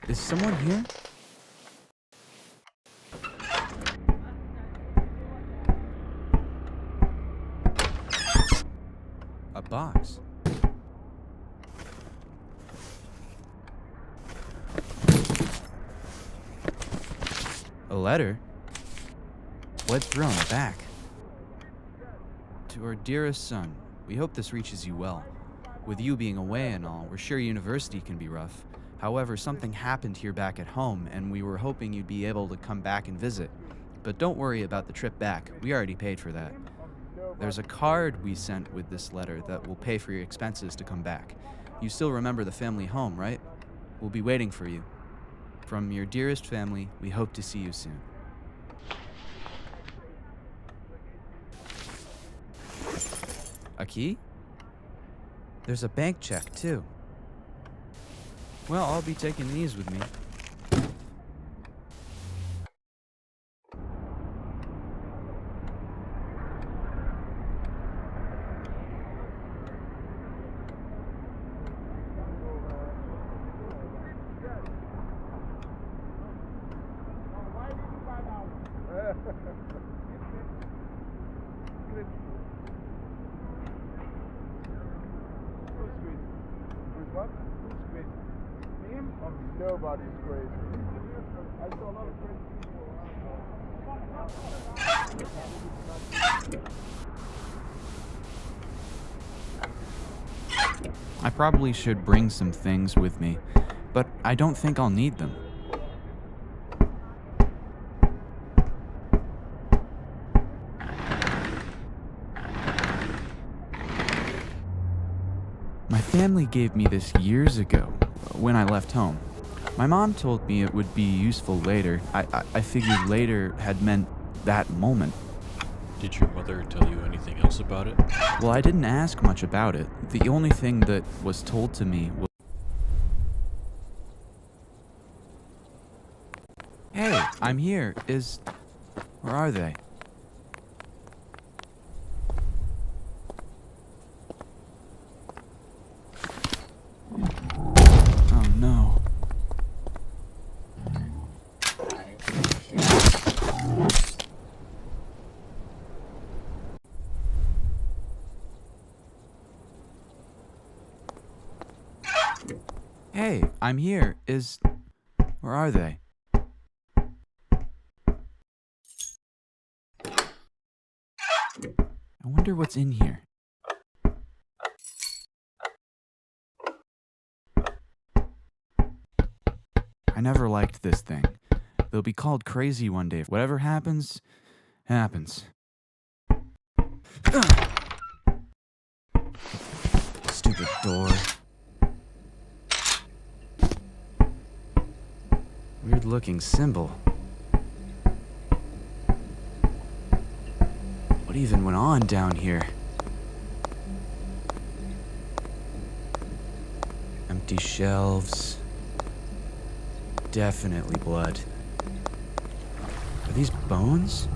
Is someone here? A box. A letter? What's on the back? To our dearest son, we hope this reaches you well. With you being away and all, we're sure university can be rough. However, something happened here back at home, and we were hoping you'd be able to come back and visit. But don't worry about the trip back. We already paid for that. There's a card we sent with this letter that will pay for your expenses to come back. You still remember the family home, right? We'll be waiting for you. From your dearest family, we hope to see you soon. A key? There's a bank check, too. Well, I'll be taking these with me. Nobody's crazy. I saw a lot of crazy people. I probably should bring some things with me, but I don't think I'll need them. My family gave me this years ago, when I left home. My mom told me it would be useful later. I figured later had meant that moment. Did your mother tell you anything else about it? Well, I didn't ask much about it. The only thing that was told to me was... Hey, I'm here. Where are they? Oh no. Hey, I'm here. Where are they? I wonder what's in here. I never liked this thing. They'll be called crazy one day. Whatever happens, happens. Stupid door. Weird looking symbol. What even went on down here? Empty shelves. Definitely blood. Are these bones?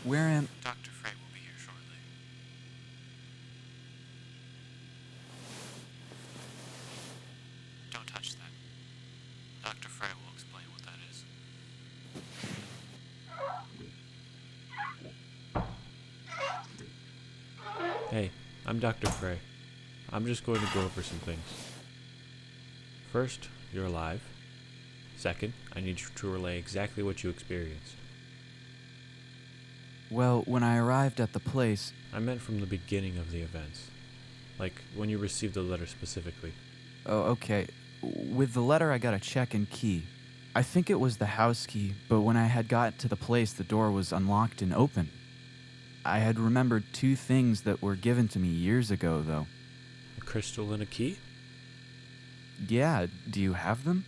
Where am... Dr. Frey will be here shortly. Don't touch that. Dr. Frey will explain what that is. Hey, I'm Dr. Frey. I'm just going to go over some things. First, you're alive. Second, I need you to relay exactly what you experienced. Well, when I arrived at the place... I meant from the beginning of the events. Like, when you received the letter specifically. Oh, okay. With the letter, I got a check and key. I think it was the house key, but when I had got to the place, the door was unlocked and open. I had remembered two things that were given to me years ago, though. A crystal and a key? Yeah, do you have them?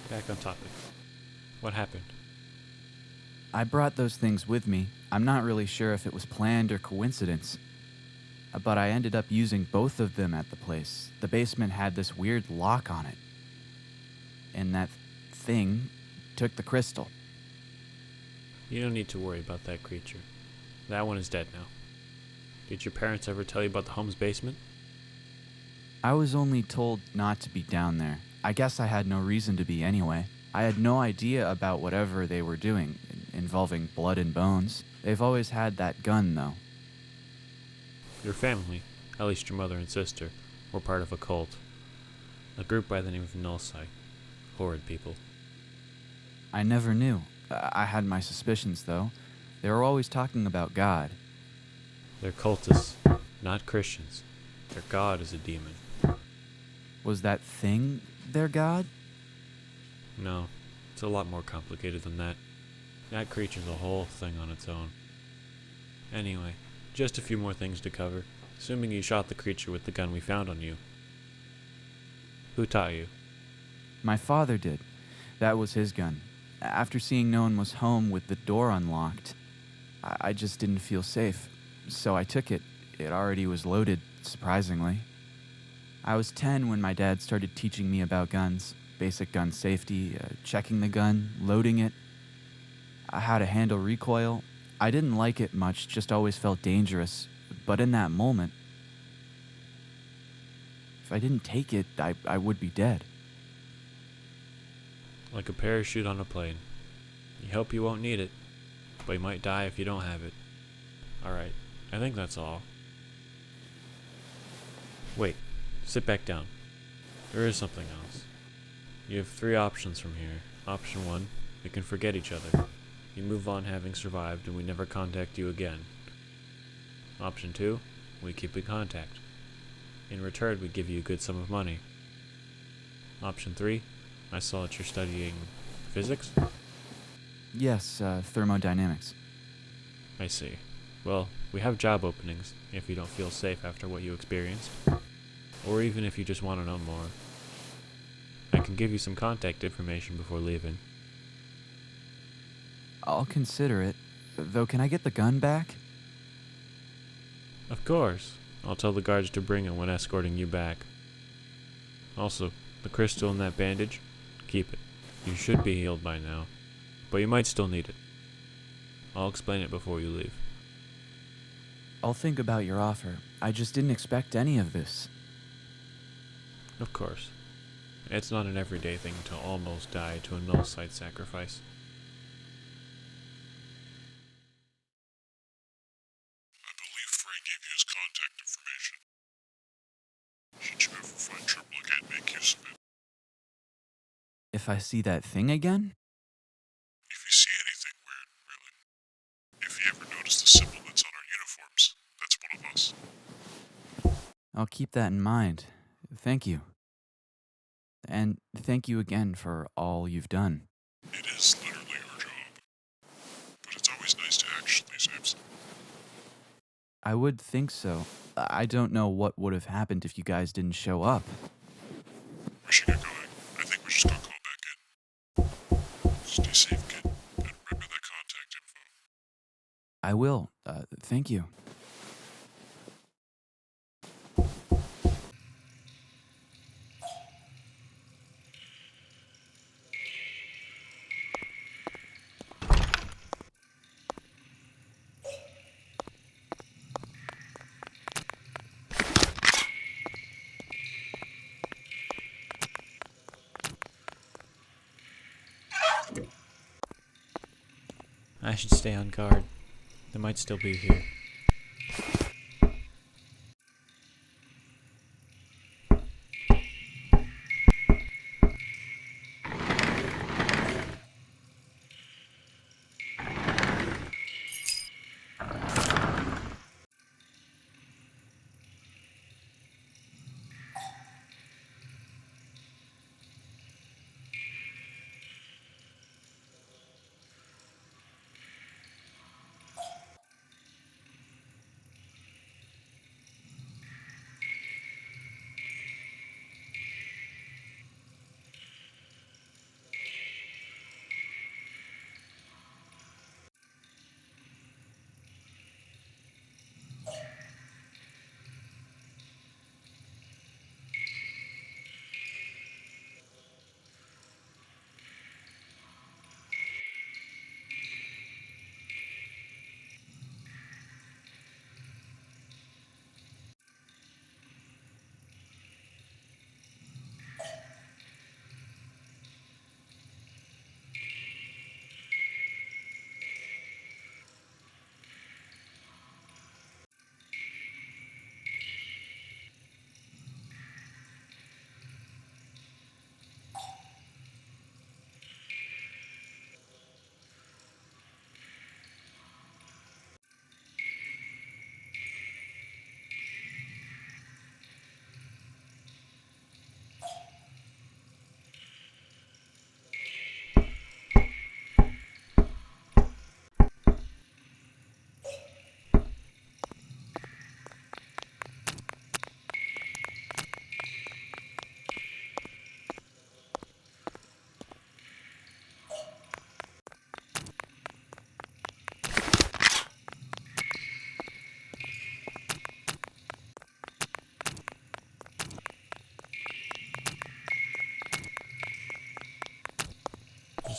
Back on topic. What happened? I brought those things with me. I'm not really sure if it was planned or coincidence. But I ended up using both of them at the place. The basement had this weird lock on it. And that thing took the crystal. You don't need to worry about that creature. That one is dead now. Did your parents ever tell you about the home's basement? I was only told not to be down there. I guess I had no reason to be anyway. I had no idea about whatever they were doing, involving blood and bones. They've always had that gun, though. Your family, at least your mother and sister, were part of a cult. A group by the name of Nullside. Horrid people. I never knew. I had my suspicions, though. They were always talking about God. They're cultists, not Christians. Their god is a demon. Was that thing their God? No, it's a lot more complicated than that. That creature's a whole thing on its own. Anyway, just a few more things to cover, assuming you shot the creature with the gun we found on you. Who taught you? My father did. That was his gun. After seeing no one was home with the door unlocked, I just didn't feel safe. So I took it. It already was loaded, surprisingly. I was 10 when my dad started teaching me about guns, basic gun safety, checking the gun, loading it, how to handle recoil. I didn't like it much, just always felt dangerous. But in that moment, if I didn't take it, I would be dead. Like a parachute on a plane. You hope you won't need it, but you might die if you don't have it. Alright, I think that's all. Wait, sit back down. There is something else. You have 3 options from here. Option 1, we can forget each other. You move on having survived and we never contact you again. Option 2, we keep in contact. In return, we give you a good sum of money. Option 3, I saw that you're studying physics? Yes, thermodynamics. I see. Well, we have job openings if you don't feel safe after what you experienced. Or even if you just want to know more. I can give you some contact information before leaving. I'll consider it. Though, can I get the gun back? Of course. I'll tell the guards to bring it when escorting you back. Also, the crystal in that bandage, keep it. You should be healed by now, but you might still need it. I'll explain it before you leave. I'll think about your offer. I just didn't expect any of this. Of course. It's not an everyday thing to almost die to a null site sacrifice. I believe Frey gave you his contact information. Should you ever find trouble again, make use of it. If I see that thing again? If you see anything weird, really. If you ever notice the symbol that's on our uniforms, that's one of us. I'll keep that in mind. Thank you. And thank you again for all you've done. It is literally our job. But it's always nice to actually save some. I would think so. I don't know what would have happened if you guys didn't show up. We should get going. I think we should go call back in. Stay safe, kid. And remember that contact info. I will. Thank you. I should stay on guard. They might still be here.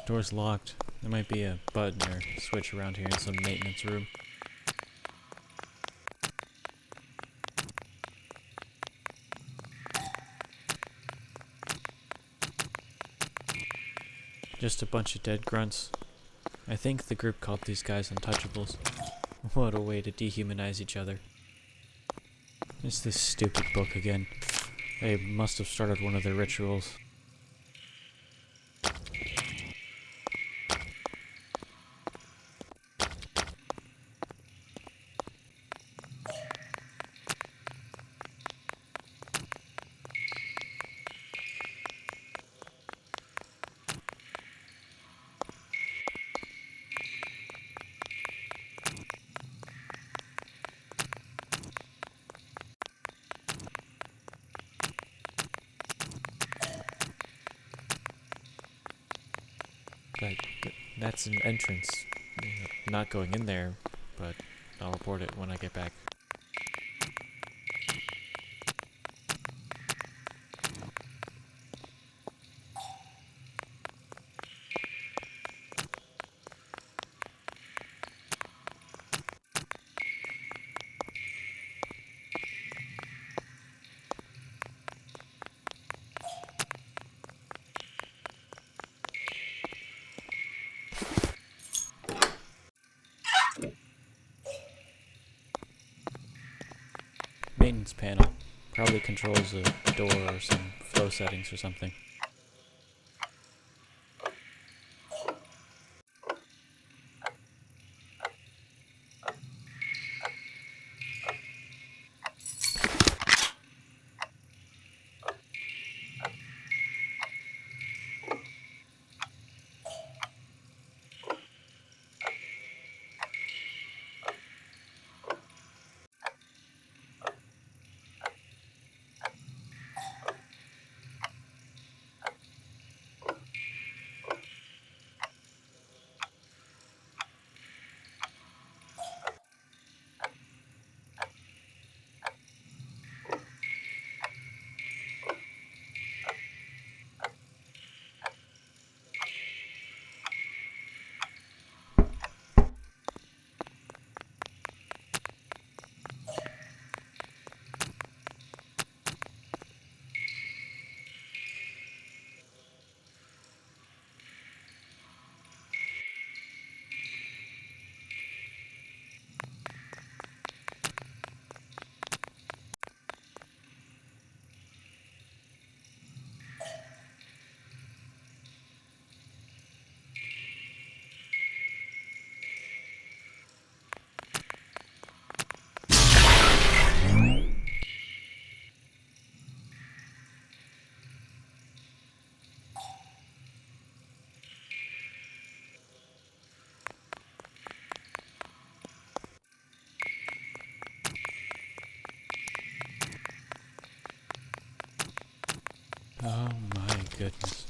This door's locked. There might be a button or switch around here in some maintenance room. Just a bunch of dead grunts. I think the group called these guys Untouchables. What a way to dehumanize each other. It's this stupid book again. They must have started one of their rituals. That's an entrance. I'm not going in there, but I'll report it when I get back. Maintenance panel. Probably controls a door or some flow settings or something. Oh my goodness.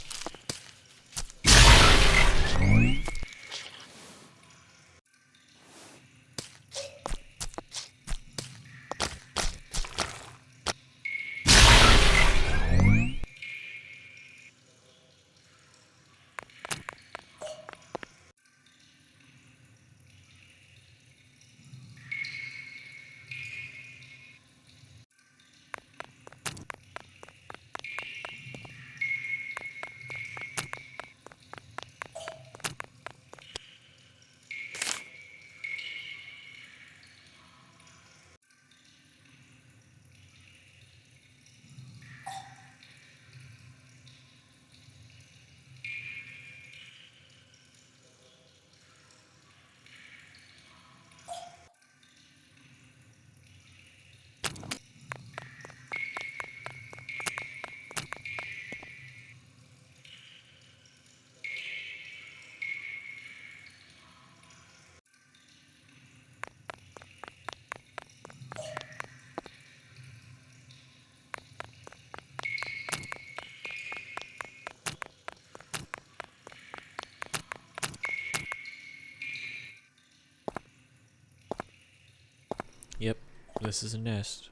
Yep, this is a nest.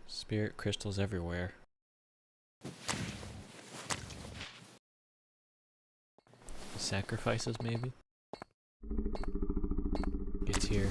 Spirit crystals everywhere. sacrifices, maybe? Gets here.